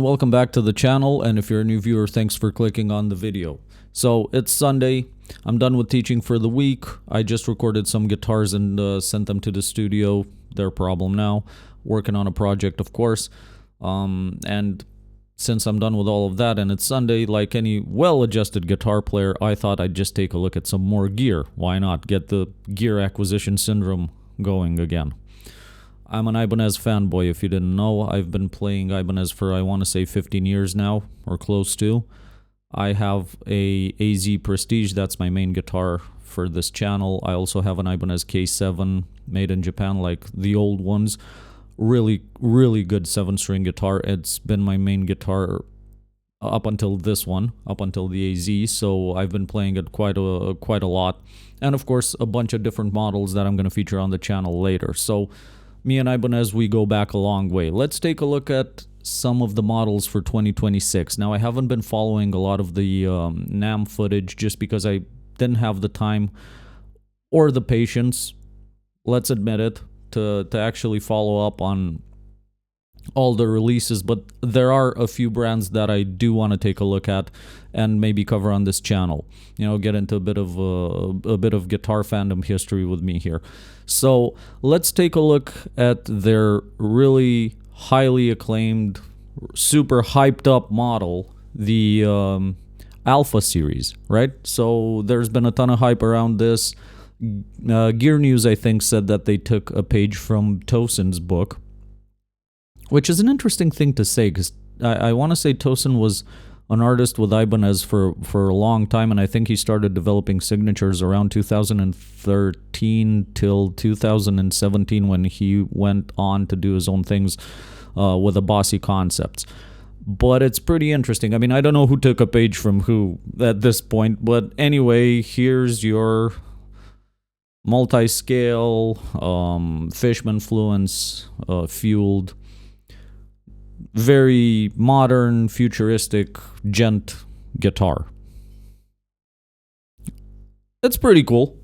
welcome back to the channel, and if you're a new viewer, thanks for clicking on the video. So it's Sunday, I'm done with teaching for the week. I just recorded some guitars and sent them to the studio. Their problem now, working on a project of course, and since I'm done with all of that and it's Sunday, like any well-adjusted guitar player, I thought I'd just take a look at some more gear. Why not? Get the gear acquisition syndrome going again. I'm an Ibanez fanboy, if you didn't know. I've been playing Ibanez for, I want to say, 15 years now, or close to. I have a AZ Prestige, that's my main guitar for this channel. I also have an Ibanez K7 made in Japan, like the old ones. Really, really good 7-string guitar. It's been my main guitar up until this one, up until the AZ, so I've been playing it quite a lot. And of course, a bunch of different models that I'm going to feature on the channel later. So me and Ibanez, we go back a long way. Let's take a look at some of the models for 2026. Now, I haven't been following a lot of the NAMM footage just because I didn't have the time or the patience, let's admit it, to actually follow up on all the releases, but there are a few brands that I do want to take a look at and maybe cover on this channel. You know, get into a bit of guitar fandom history with me here. So let's take a look at their really highly acclaimed, super hyped up model, the Alpha series, right? So there's been a ton of hype around this. Gear News, I think, said that they took a page from Tosin's book, which is an interesting thing to say, because I want to say Tosin was an artist with Ibanez for a long time, and I think he started developing signatures around 2013 till 2017 when he went on to do his own things with a Bossy Concepts. But it's pretty interesting. I mean, I don't know who took a page from who at this point, but anyway, here's your multi-scale, Fishman Fluence fueled, very modern, futuristic, gent guitar. It's pretty cool.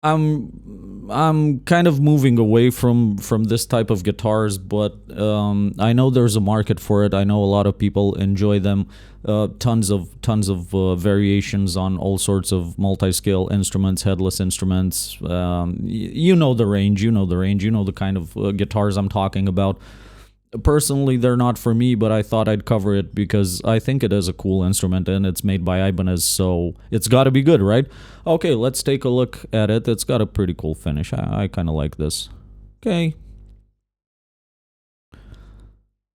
I'm kind of moving away from this type of guitars, but I know there's a market for it. I know a lot of people enjoy them. Tons of variations on all sorts of multi-scale instruments, headless instruments. You know the range. You know the kind of guitars I'm talking about. Personally, they're not for me, but I thought I'd cover it because I think it is a cool instrument and it's made by Ibanez, so it's got to be good, right? Okay, let's take a look at it. It's got a pretty cool finish. I kind of like this. Okay.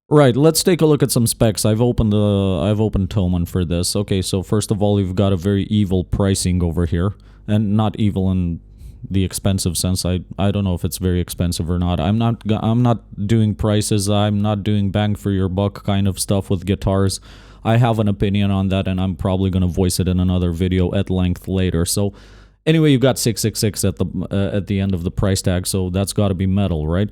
Right, let's take a look at some specs. I've opened Thomann for this. Okay, so first of all, you've got a very evil pricing over here, and not evil in the expensive sense. I don't know if it's very expensive or not. I'm not doing prices. I'm not doing bang for your buck kind of stuff with guitars. I have an opinion on that, and I'm probably going to voice it in another video at length later. So anyway, you've got 666 at the end of the price tag, so that's got to be metal, right?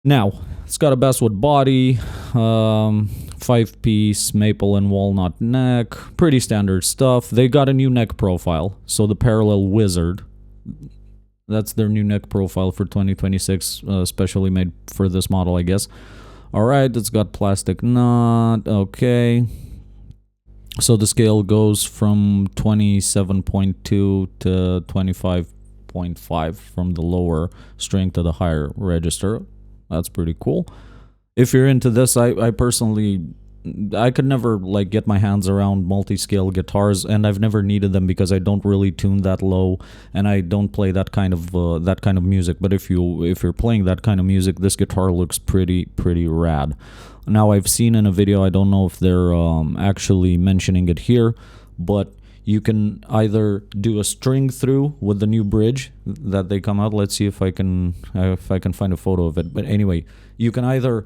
Now, it's got a basswood body, 5-piece maple and walnut neck, pretty standard stuff. They got a new neck profile, so the Parallel Wizard. That's their new neck profile for 2026, specially made for this model, I guess. Alright, it's got plastic nut, okay. So the scale goes from 27.2 to 25.5 from the lower string to the higher register. That's pretty cool. If you're into this, I personally, I could never like get my hands around multi-scale guitars, and I've never needed them because I don't really tune that low, and I don't play that kind of music. But if you're playing that kind of music, this guitar looks pretty rad. Now, I've seen in a video, I don't know if they're actually mentioning it here, but you can either do a string through with the new bridge that they come out. Let's see if I can find a photo of it. But anyway, you can either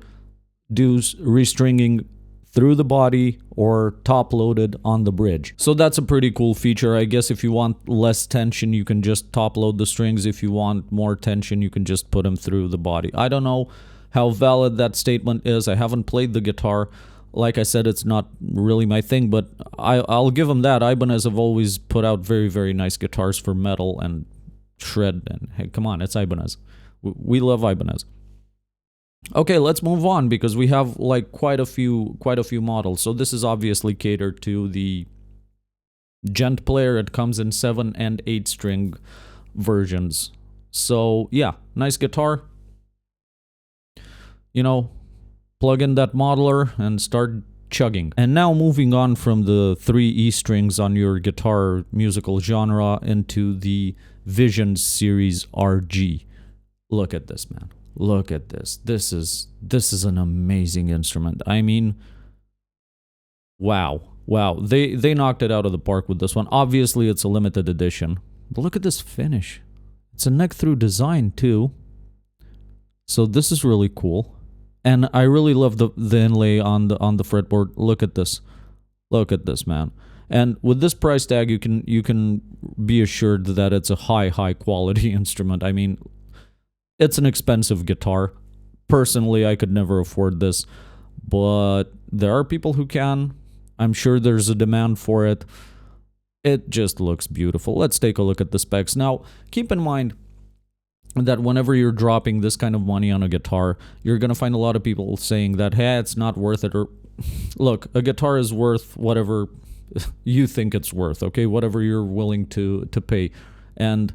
do restringing through the body or top loaded on the bridge. So that's a pretty cool feature. I guess if you want less tension, you can just top load the strings. If you want more tension, you can just put them through the body. I don't know how valid that statement is. I haven't played the guitar. Like I said, it's not really my thing, but I'll give them that. Ibanez have always put out very nice guitars for metal and shred. And hey, come on, it's Ibanez. We love Ibanez. Okay, let's move on because we have like quite a few models. So this is obviously catered to the gent player. It comes in 7 and 8 string versions. So yeah, nice guitar. You know, plug in that modeler and start chugging. And now moving on from the 3 E strings on your guitar musical genre into the Vision Series RG. Look at this, man. Look at this. This is an amazing instrument. I mean, wow. Wow. They knocked it out of the park with this one. Obviously, it's a limited edition. But look at this finish. It's a neck through design too. So this is really cool. And I really love the inlay on the fretboard. Look at this. Look at this, man. And with this price tag, you can be assured that it's a high quality instrument. I mean, it's an expensive guitar. Personally, I could never afford this, but there are people who can. I'm sure there's a demand for it. It just looks beautiful. Let's take a look at the specs. Now, keep in mind that whenever you're dropping this kind of money on a guitar, you're going to find a lot of people saying that, hey, it's not worth it. Or, look, a guitar is worth whatever you think it's worth, okay? Whatever you're willing to pay. And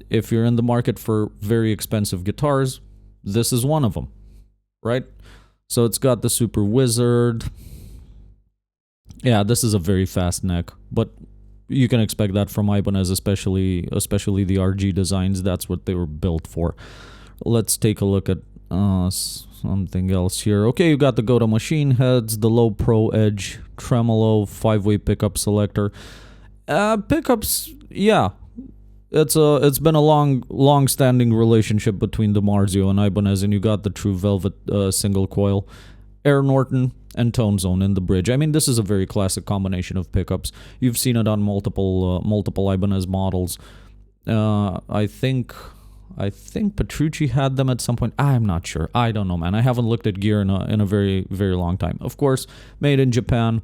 if you're in the market for very expensive guitars, this is one of them, right? So it's got the Super Wizard. Yeah, this is a very fast neck, but you can expect that from Ibanez, especially the RG designs. That's what they were built for. Let's take a look at something else here. Okay, you got the Goto machine heads, the low pro edge, tremolo, 5-way pickup selector. Pickups, yeah. It's been a long-standing relationship between DiMarzio and Ibanez, and you got the True Velvet single coil, Air Norton, and Tone Zone in the bridge. I mean, this is a very classic combination of pickups. You've seen it on multiple Ibanez models. I think Petrucci had them at some point. I'm not sure. I don't know, man. I haven't looked at gear in a very long time. Of course, made in Japan.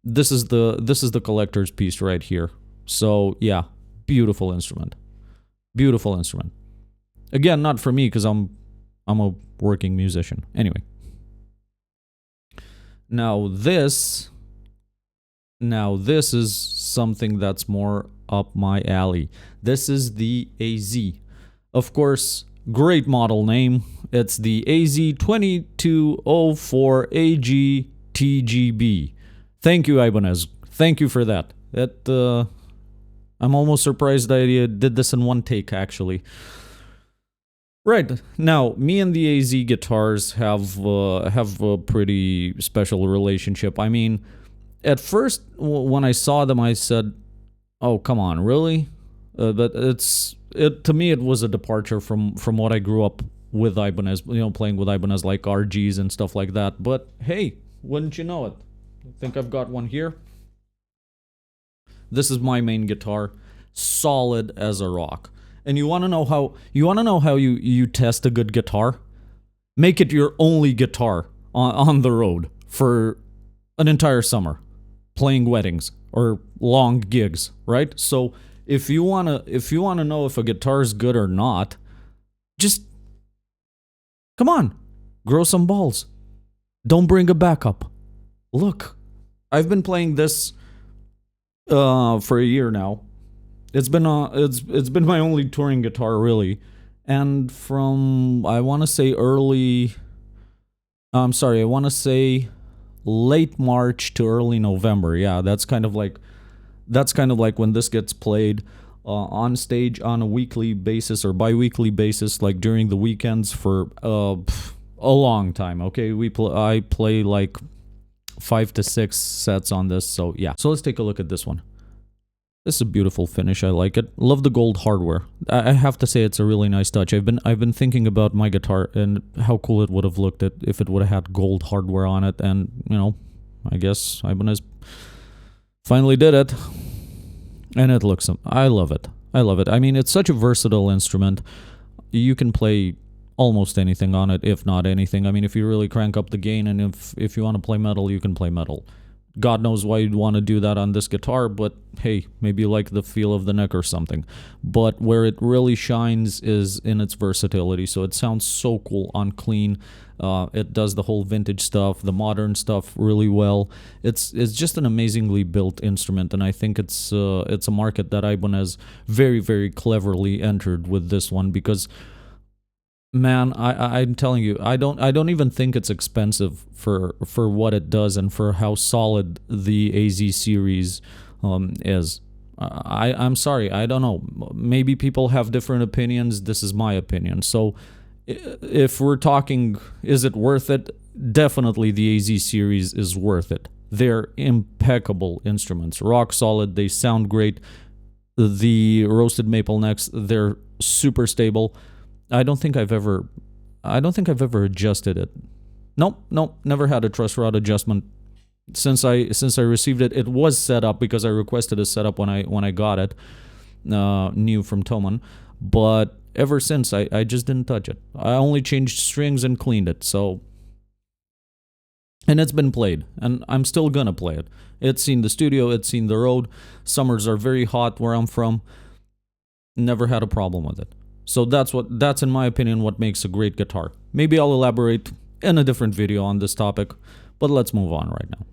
This is the collector's piece right here. So yeah. Beautiful instrument. Beautiful instrument. Again, not for me because I'm a working musician. Anyway. Now this is something that's more up my alley. This is the AZ. Of course, great model name. It's the AZ2204AG TGB. Thank you, Ibanez. Thank you for that. I'm almost surprised I did this in one take, actually. Right, now, me and the AZ guitars have a pretty special relationship. I mean, at first, when I saw them, I said, oh, come on, really? But to me, it was a departure from what I grew up with Ibanez, playing with Ibanez like RGs and stuff like that. But hey, wouldn't you know it? I think I've got one here. This is my main guitar, solid as a rock. And you want to know how you test a good guitar? Make it your only guitar on the road for an entire summer, playing weddings or long gigs, right? So if you wanna know if a guitar is good or not, just come on, grow some balls. Don't bring a backup. Look, I've been playing this for a year now. It's been my only touring guitar, really, and from I want to say late March to early November. Yeah, that's kind of like when this gets played on stage on a weekly basis or bi-weekly basis, like during the weekends for a long time. Okay, I play like 5 to 6 sets on this, so yeah. So let's take a look at this one. This is a beautiful finish. I like it. Love the gold hardware. I have to say it's a really nice touch. I've been thinking about my guitar and how cool it would have looked if it would have had gold hardware on it, and I guess Ibanez finally did it. And it looks, I love it. I love it. I mean, it's such a versatile instrument. You can play almost anything on it, if not anything. I mean, if you really crank up the gain, and if you want to play metal, you can play metal. God knows why you'd want to do that on this guitar, but hey, maybe you like the feel of the neck or something. But where it really shines is in its versatility. So it sounds so cool on clean. It does the whole vintage stuff, the modern stuff really well. It's just an amazingly built instrument, and I think it's a market that Ibanez very, very cleverly entered with this one, because man, I'm telling you, I don't even think it's expensive for what it does and for how solid the AZ series is. I'm sorry, I don't know. Maybe people have different opinions. This is my opinion. So if we're talking, is it worth it? Definitely the AZ series is worth it. They're impeccable instruments, rock solid. They sound great. The roasted maple necks, they're super stable. I don't think I've ever adjusted it. Nope, never had a truss rod adjustment since I received it. It was set up because I requested a setup when I got it, new from Thomann, but ever since I just didn't touch it. I only changed strings and cleaned it. So, and it's been played, and I'm still gonna play it. It's seen the studio, it's seen the road. Summers are very hot where I'm from. Never had a problem with it. So that's in my opinion what makes a great guitar. Maybe I'll elaborate in a different video on this topic, but let's move on right now.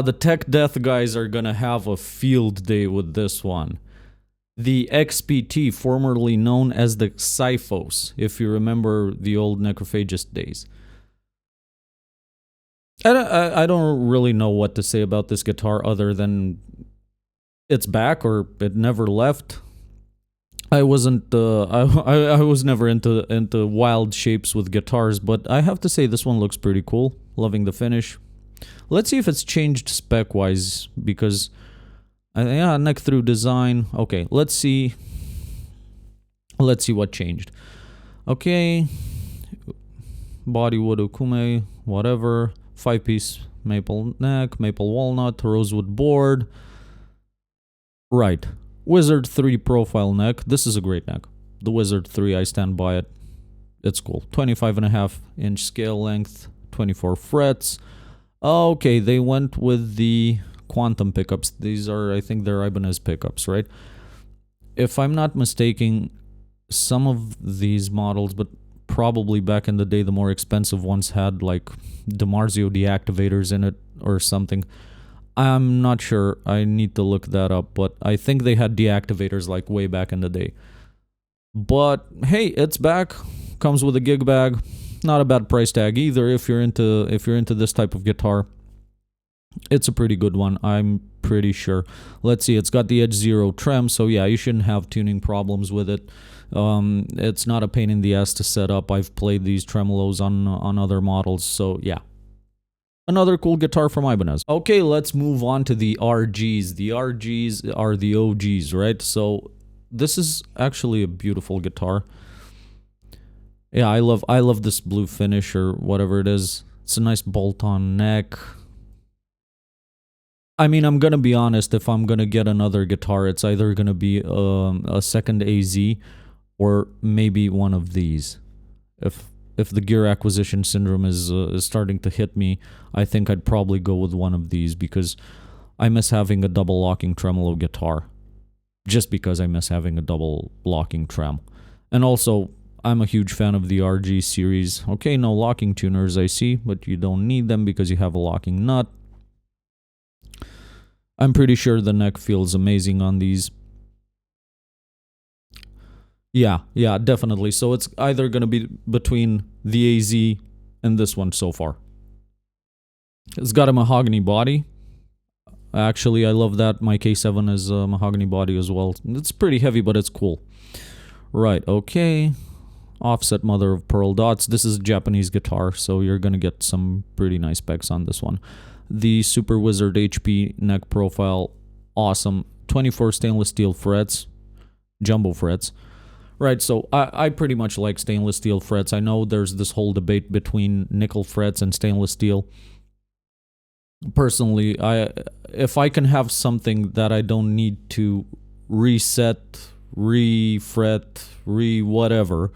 The Tech Death guys are gonna have a field day with this one. The XPT, formerly known as the Xyphos, if you remember the old Necrophagist days. I don't really know what to say about this guitar other than it's back, or it never left. I wasn't. I was never into wild shapes with guitars, but I have to say this one looks pretty cool. Loving the finish. Let's see if it's changed spec wise, because yeah, neck through design. Okay, let's see. Let's see what changed. Okay, body wood ukume, whatever. 5-piece maple neck, maple walnut, rosewood board. Right. Wizard 3 profile neck. This is a great neck. The Wizard 3, I stand by it. It's cool. 25.5-inch scale length, 24 frets. Okay, they went with the Quantum pickups. These are, I think they're Ibanez pickups, right? If I'm not mistaken, some of these models, but probably back in the day, the more expensive ones had like DiMarzio deactivators in it or something. I'm not sure. I need to look that up, but I think they had deactivators like way back in the day. But hey, it's back. Comes with a gig bag. Not a bad price tag either if you're into this type of guitar. It's a pretty good one, I'm pretty sure. Let's see, it's got the Edge Zero trem, so yeah, you shouldn't have tuning problems with it. It's not a pain in the ass to set up. I've played these tremolos on other models, so yeah. Another cool guitar from Ibanez. Okay, let's move on to the RGs. The RGs are the OGs, right? So this is actually a beautiful guitar. Yeah, I love this blue finish or whatever it is. It's a nice bolt-on neck. I mean, I'm gonna be honest, if I'm gonna get another guitar, it's either gonna be a second AZ or maybe one of these. If the gear acquisition syndrome is starting to hit me, I think I'd probably go with one of these, because I miss having a double locking tremolo guitar. Just because I miss having a double locking trem. And also, I'm a huge fan of the RG series. Okay, no locking tuners I see, but you don't need them because you have a locking nut. I'm pretty sure the neck feels amazing on these. Yeah, definitely. So it's either going to be between the AZ and this one so far. It's got a mahogany body. Actually, I love that. My K7 is a mahogany body as well. It's pretty heavy, but it's cool. Right, okay. Offset mother of pearl dots. This is a Japanese guitar, so you're going to get some pretty nice specs on this one. The Super Wizard HP neck profile, awesome. 24 stainless steel frets, jumbo frets. Right, so I pretty much like stainless steel frets. I know there's this whole debate between nickel frets and stainless steel. Personally, if I can have something that I don't need to reset, re-fret, re-whatever,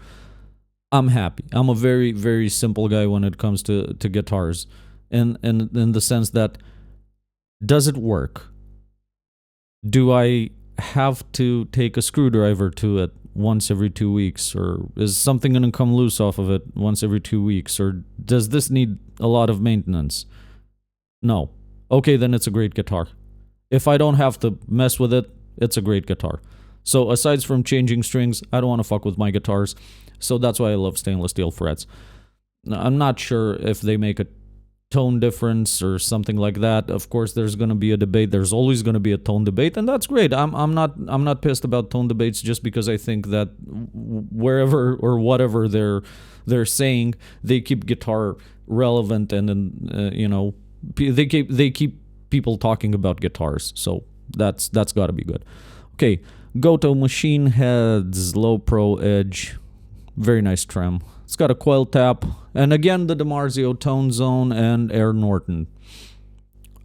I'm happy. I'm a very, very simple guy when it comes to guitars. in the sense that, does it work? Do I have to take a screwdriver to it once every 2 weeks, or is something going to come loose off of it once every 2 weeks, or does this need a lot of maintenance? No. Okay, then it's a great guitar. If I don't have to mess with it, it's a great guitar. So aside from changing strings, I don't want to fuck with my guitars. So that's why I love stainless steel frets. Now, I'm not sure if they make a tone difference or something like that. Of course, there's going to be a debate. There's always going to be a tone debate, and that's great. I'm not pissed about tone debates, just because I think that wherever or whatever they're saying, they keep guitar relevant, and then you know, they keep people talking about guitars. So that's got to be good. Okay, Goto Machine Heads Low Pro Edge, very nice trim. It's got a coil tap, and again, the DiMarzio Tone Zone and Air Norton.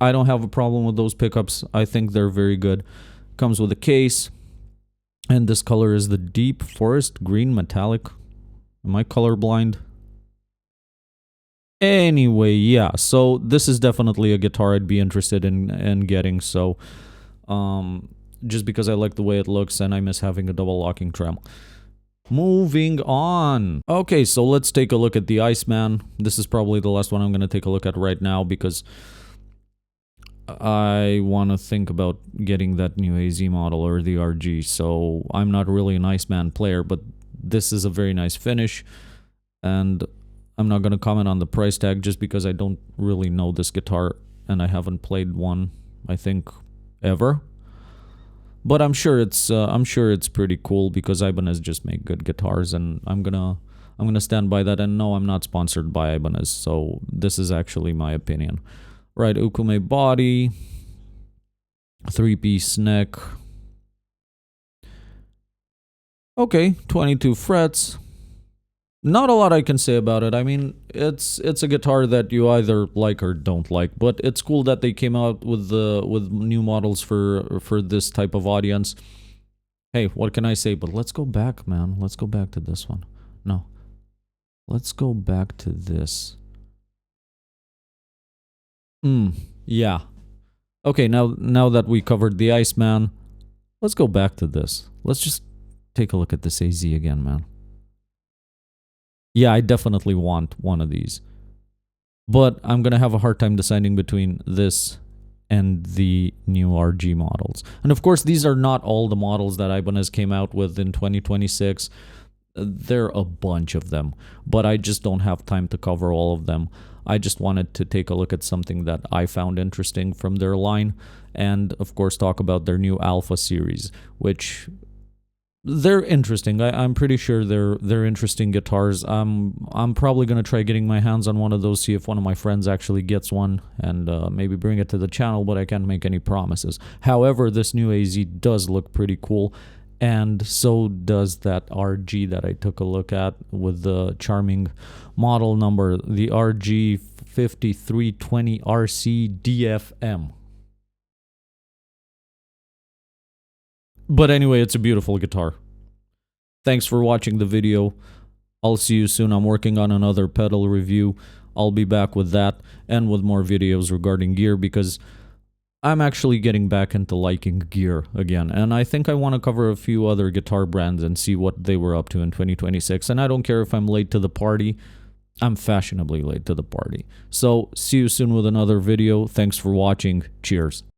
I don't have a problem with those pickups. I think they're very good. Comes with a case, and this color is the Deep Forest Green Metallic. Am I colorblind? Anyway, yeah, so this is definitely a guitar I'd be interested in getting, so just because I like the way it looks and I miss having a double locking trem. Moving on. Okay, so let's take a look at the Iceman. This is probably the last one I'm going to take a look at right now, because I want to think about getting that new AZ model or the RG. So I'm not really an Iceman player, but this is a very nice finish, and I'm not going to comment on the price tag just because I don't really know this guitar, and I haven't played one, I think, ever. But I'm sure it's pretty cool, because Ibanez just make good guitars, and I'm gonna stand by that. And no, I'm not sponsored by Ibanez, so this is actually my opinion. Right, Ukume body, 3-piece neck. Okay, 22 frets. Not a lot I can say about it. I mean, it's a guitar that you either like or don't like, but it's cool that they came out with new models for this type of audience. Hey, what can I say? But let's go back, man. Let's go back to this one. No. Let's go back to this. Yeah. Okay, now that we covered the Iceman, let's go back to this. Let's just take a look at this AZ again, man. Yeah, I definitely want one of these. But I'm going to have a hard time deciding between this and the new RG models. And of course, these are not all the models that Ibanez came out with in 2026. There are a bunch of them, but I just don't have time to cover all of them. I just wanted to take a look at something that I found interesting from their line, and of course talk about their new Alpha series, which they're interesting. I'm pretty sure they're interesting guitars. I'm probably gonna try getting my hands on one of those, see if one of my friends actually gets one, and maybe bring it to the channel, but I can't make any promises. However, this new AZ does look pretty cool, and so does that RG that I took a look at with the charming model number, the RG 5320 RC DFM. But anyway, it's a beautiful guitar. Thanks for watching the video. I'll see you soon. I'm working on another pedal review. I'll be back with that and with more videos regarding gear, because I'm actually getting back into liking gear again. And I think I want to cover a few other guitar brands and see what they were up to in 2026. And I don't care if I'm late to the party. I'm fashionably late to the party. So see you soon with another video. Thanks for watching. Cheers.